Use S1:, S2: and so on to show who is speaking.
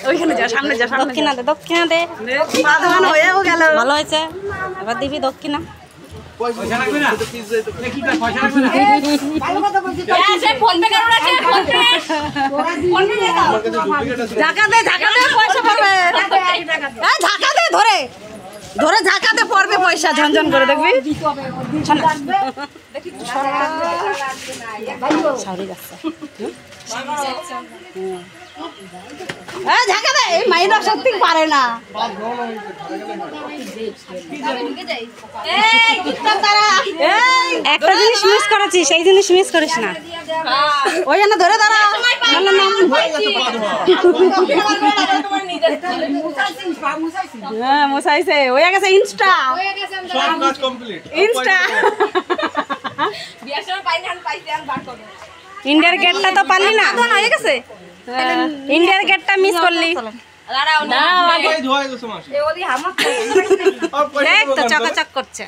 S1: ওইখানে যা, সামনে যা,
S2: দক্ষিণা দে, দক্ষিণা দে।
S1: হয়েও গেল।
S2: ভালো হয়েছে, এবার দিবি দক্ষিণা।
S1: ঝাঁকা দে, ঝাঁকা দে, পয়সা পাবে। ঝাঁকা দে, ধরে ধরে ঝাঁকা দে, পড়বে পয়সা ঝনঝন করে, দেখবি। ঝাঁকা দে, এই মাইরা সত্যি পারে না।
S2: একটা জিনিস মিস করেছিস, সেই জিনিস মিস করিস না।
S1: ওই জন্য ধরে দাঁড়া। হ্যাঁ মশাইছে, হয়ে গেছে ইনস্টা। ইনস্টা
S2: ইন্ডিয়ার গেটটা তো পারলি না,
S1: হয়ে গেছে।
S2: ইন্ডিয়ার গেটটা মিস করলি। দেখ তো চকাচক করছে।